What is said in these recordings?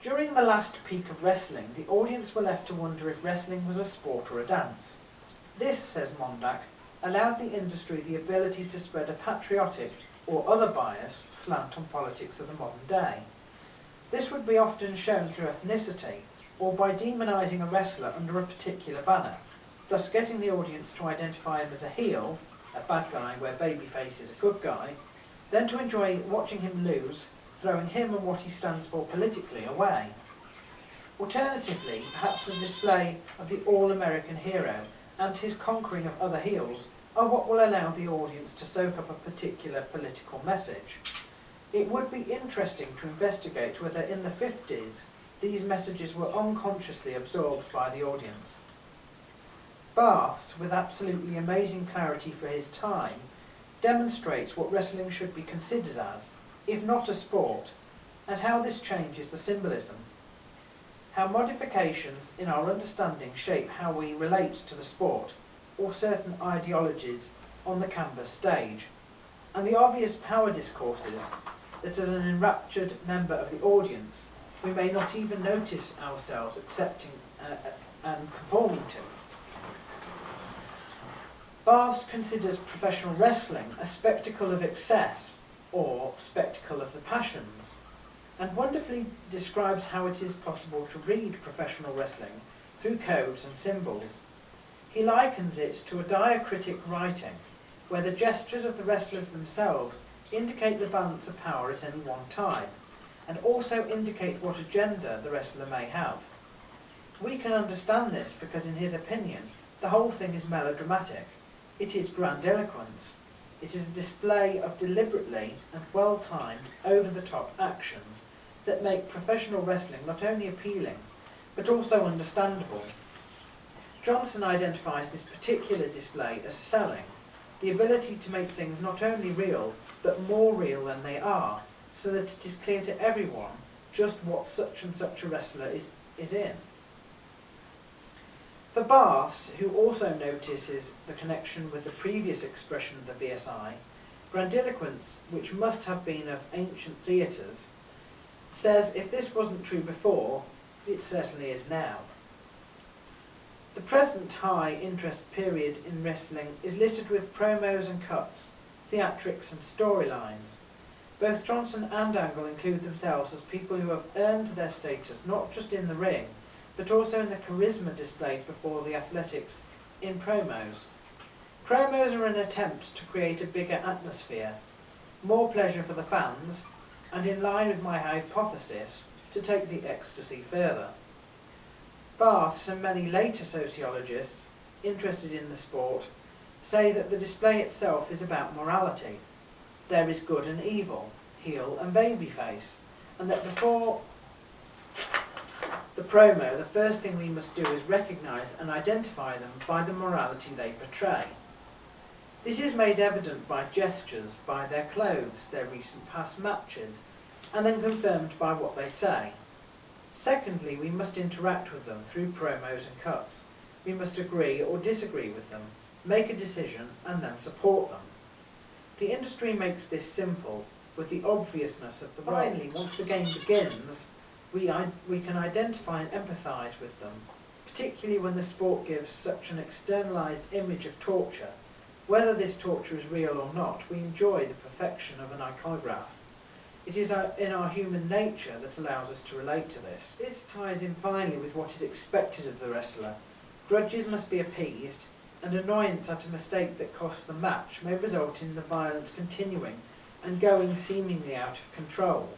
During the last peak of wrestling, the audience were left to wonder if wrestling was a sport or a dance. This, says Mondak, allowed the industry the ability to spread a patriotic or other bias slant on politics of the modern day. This would be often shown through ethnicity or by demonising a wrestler under a particular banner, thus getting the audience to identify him as a heel, a bad guy where babyface is a good guy, then to enjoy watching him lose, throwing him and what he stands for politically away. Alternatively, perhaps a display of the all-American hero and his conquering of other heels are what will allow the audience to soak up a particular political message. It would be interesting to investigate whether in the 50s these messages were unconsciously absorbed by the audience. Baths, with absolutely amazing clarity for his time, demonstrates what wrestling should be considered as, if not a sport, and how this changes the symbolism. How modifications in our understanding shape how we relate to the sport, or certain ideologies on the canvas stage, and the obvious power discourses that as an enraptured member of the audience we may not even notice ourselves accepting and conforming to. Baths considers professional wrestling a spectacle of excess, or spectacle of the passions, and wonderfully describes how it is possible to read professional wrestling through codes and symbols. He likens it to a diacritic writing, where the gestures of the wrestlers themselves indicate the balance of power at any one time, and also indicate what agenda the wrestler may have. We can understand this because, in his opinion, the whole thing is melodramatic. It is grandiloquence. It is a display of deliberately and well-timed, over-the-top actions that make professional wrestling not only appealing, but also understandable. Johnson identifies this particular display as selling, the ability to make things not only real, but more real than they are, so that it is clear to everyone just what such and such a wrestler is in. For Baths, who also notices the connection with the previous expression of the VSI, grandiloquence, which must have been of ancient theatres, says if this wasn't true before, it certainly is now. The present high-interest period in wrestling is littered with promos and cuts, theatrics and storylines. Both Johnson and Angle include themselves as people who have earned their status not just in the ring, but also in the charisma displayed before the athletics in promos. Promos are an attempt to create a bigger atmosphere, more pleasure for the fans, and in line with my hypothesis, to take the ecstasy further. Baths and many later sociologists interested in the sport say that the display itself is about morality. There is good and evil, heel and babyface, and that before the promo, the first thing we must do is recognise and identify them by the morality they portray. This is made evident by gestures, by their clothes, their recent past matches, and then confirmed by what they say. Secondly, we must interact with them through promos and cuts. We must agree or disagree with them, make a decision, and then support them. The industry makes this simple, with the obviousness of the role. Finally, once the game begins, we can identify and empathise with them, particularly when the sport gives such an externalised image of torture. Whether this torture is real or not, we enjoy the perfection of an iconograph. It is in our human nature that allows us to relate to this. This ties in finally with what is expected of the wrestler. Grudges must be appeased, and annoyance at a mistake that costs the match may result in the violence continuing and going seemingly out of control.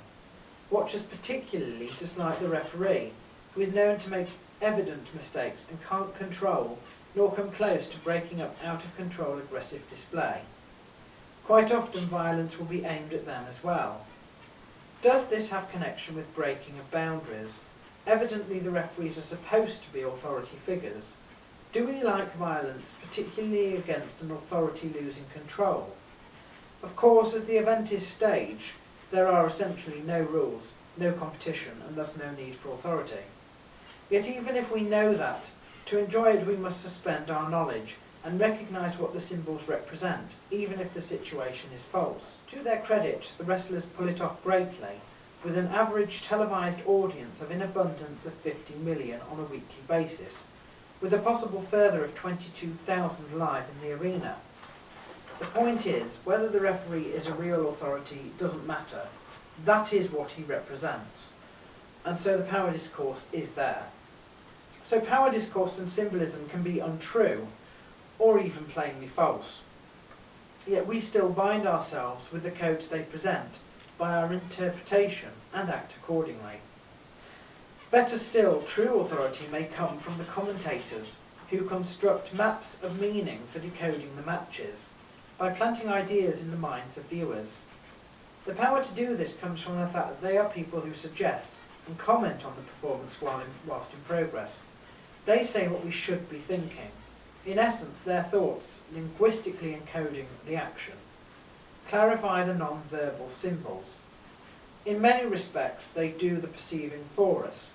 Watchers particularly dislike the referee, who is known to make evident mistakes and can't control nor come close to breaking up out-of-control aggressive display. Quite often violence will be aimed at them as well. Does this have connection with breaking of boundaries? Evidently the referees are supposed to be authority figures. Do we like violence, particularly against an authority losing control? Of course, as the event is staged, there are essentially no rules, no competition, and thus no need for authority. Yet even if we know that, to enjoy it we must suspend our knowledge and recognise what the symbols represent, even if the situation is false. To their credit, the wrestlers pull it off greatly, with an average televised audience of in abundance of 50 million on a weekly basis, with a possible further of 22,000 live in the arena. The point is, whether the referee is a real authority doesn't matter. That is what he represents. And so the power discourse is there. So power discourse and symbolism can be untrue, or even plainly false. Yet we still bind ourselves with the codes they present by our interpretation and act accordingly. Better still, true authority may come from the commentators who construct maps of meaning for decoding the matches by planting ideas in the minds of viewers. The power to do this comes from the fact that they are people who suggest and comment on the performance whilst in progress. They say what we should be thinking. In essence, their thoughts, linguistically encoding the action, clarify the non-verbal symbols. In many respects, they do the perceiving for us.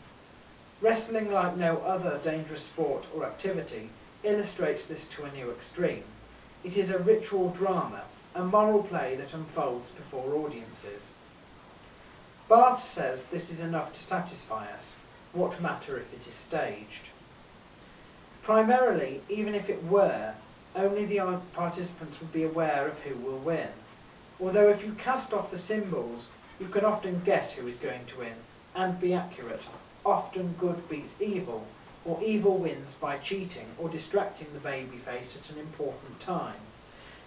Wrestling, like no other dangerous sport or activity, illustrates this to a new extreme. It is a ritual drama, a moral play that unfolds before audiences. Barth says this is enough to satisfy us. What matter if it is staged? Primarily, even if it were, only the participants would be aware of who will win. Although if you cast off the symbols, you can often guess who is going to win, and be accurate. Often good beats evil, or evil wins by cheating or distracting the babyface at an important time,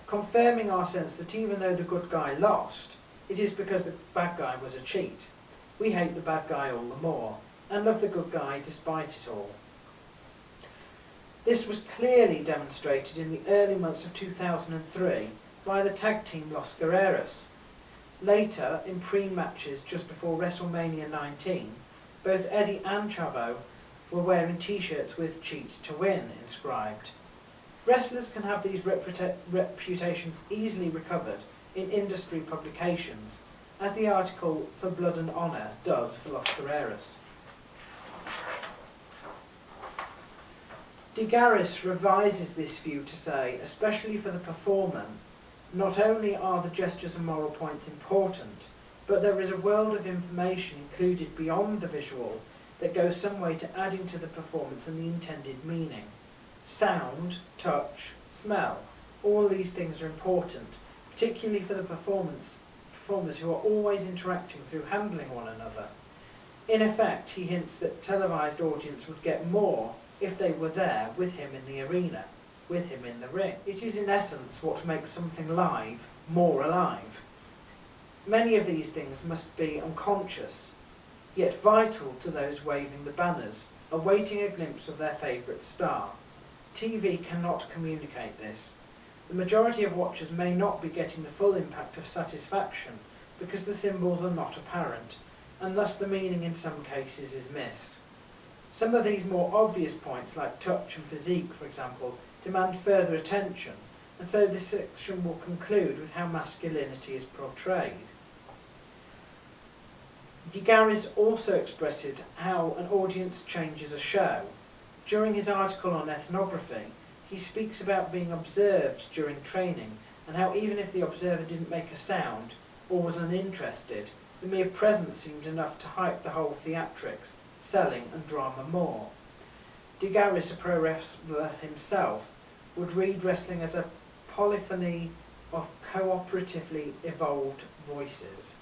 confirming our sense that even though the good guy lost, it is because the bad guy was a cheat. We hate the bad guy all the more, and love the good guy despite it all. This was clearly demonstrated in the early months of 2003 by the tag team Los Guerreros. Later, in pre-matches just before WrestleMania 19, both Eddie and Chavo were wearing t-shirts with "Cheat to Win" inscribed. Wrestlers can have these reputations easily recovered in industry publications, as the article for Blood and Honor does for Los Guerreros. De Garis revises this view to say, especially for the performer, not only are the gestures and moral points important, but there is a world of information included beyond the visual that goes some way to adding to the performance and the intended meaning. Sound, touch, smell, all these things are important, particularly for the performers who are always interacting through handling one another. In effect, he hints that televised audience would get more if they were there with him in the arena, with him in the ring. It is in essence what makes something live more alive. Many of these things must be unconscious, yet vital to those waving the banners, awaiting a glimpse of their favourite star. TV cannot communicate this. The majority of watchers may not be getting the full impact of satisfaction because the symbols are not apparent, and thus the meaning in some cases is missed. Some of these more obvious points, like touch and physique, for example, demand further attention, and so this section will conclude with how masculinity is portrayed. De Garis also expresses how an audience changes a show. During his article on ethnography, he speaks about being observed during training, and how even if the observer didn't make a sound, or was uninterested, the mere presence seemed enough to hype the whole theatrics, selling and drama more. De Garis, a pro wrestler himself, would read wrestling as a polyphony of cooperatively evolved voices.